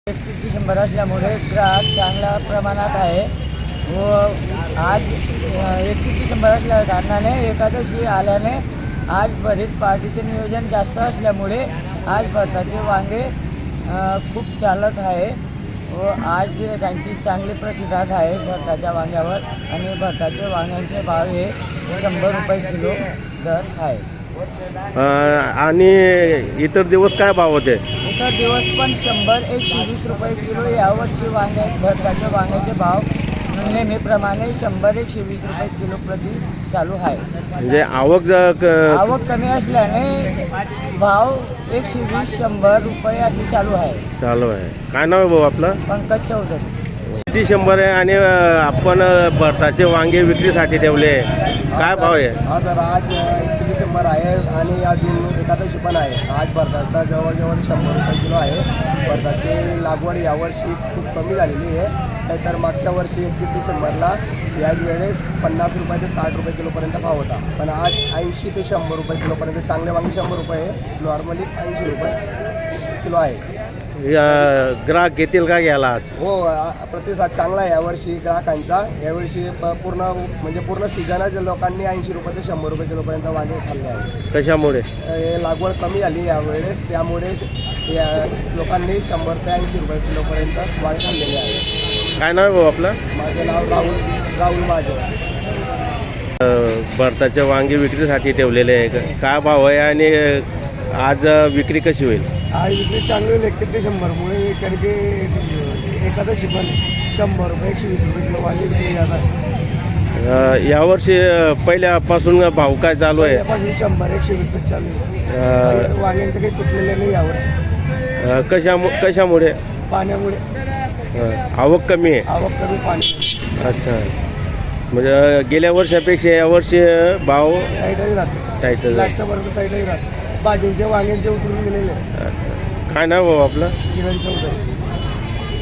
31 डिसेंबर असल्यामुळे ग्राहक चांगल्या प्रमाणात आहे व आज 31 डिसेंबर असल्या कारणाने एकादशी आल्याने आज भरीत पार्टीचे नियोजन जास्त असल्यामुळे आज भरताचे वांगे खूप चालत आहे व आज त्यांची चांगली प्रतिसाद आहे भरताच्या वांग्यावर आणि भरताचे वांग्यांचे भाव हे 100 रुपये किलो दर आहे। आणि इतर दिवस काय भाव होते? इतर दिवस पण 100-120 रुपये किलो यावर्षी भरताच्या वांग्याचे भाव नेहमीप्रमाणे 100-120 रुपये किलो प्रति चालू आहे। म्हणजे आवक कमी असल्याने भाव 120-100 रुपये असे चालू आहे। काय नाव आहे भाऊ आपलं? पंकज चौधरी। डिसेंबर आहे आणि आपण भरताचे वांगे विक्रीसाठी ठेवले, काय भाव आहे? हा सर, आज 31 डिसेंबर आहे आणि अजून एकादशी पण आहे। आज भरताचा जवळजवळ 100 रुपये किलो आहे। भरताची लागवड यावर्षी खूप कमी झालेली आहे, नाहीतर मागच्या वर्षी 31 डिसेंबरला याच वेळेस 50 रुपये ते 60 रुपये किलोपर्यंत भाव होता, पण आज 80 ते 100 रुपये किलोपर्यंत चांगले वांगे 100 रुपये आहे, नॉर्मली 80 रुपये किलो आहे। ग्राहक घेतील का घ्यायला आज? हो, प्रतिसाद चांगला आहे यावर्षी ग्राहकांचा। यावर्षी पूर्ण सीझनच लोकांनी 80 रुपये ते 100 रुपये किलोपर्यंत वांगे खाल्ले आहे। कशामुळे? लागवड कमी झाली यावेळेस, त्यामुळे लोकांनी 100 ते 80 रुपये किलोपर्यंत वांगे खाल्लेले आहे। काय नाव आहे भाऊ आपलं? माझं नाव राहुल माझे। भरताचे वांगे विक्रीसाठी ठेवलेले आहे, काय भाव आहे आणि आज विक्री कशी होईल? आज विक्री चांगली होईल 31 डिसेंबरमुळे, कारण की एकादशी पण 100 रुपये 120 रुपये किलो वांगे विकली जात आहे। यावर्षी पहिल्यापासून भाव काय चालू आहे? 100-120 चालू आहे। वांग्यांचे काही तुटलेले नाही यावर्षी। कशामुळे? पाण्यामुळे। आवक कमी आहे? आवक कमी, पाणी। अच्छा, म्हणजे गेल्या वर्षापेक्षा यावर्षी भाव टाईटही राहते, लास्टपर्यंत टाईटही राहते। भाजींचे वांग्यांचे उतरून गेलेले। काय नाव भाऊ आपलं? किरण चौधरी।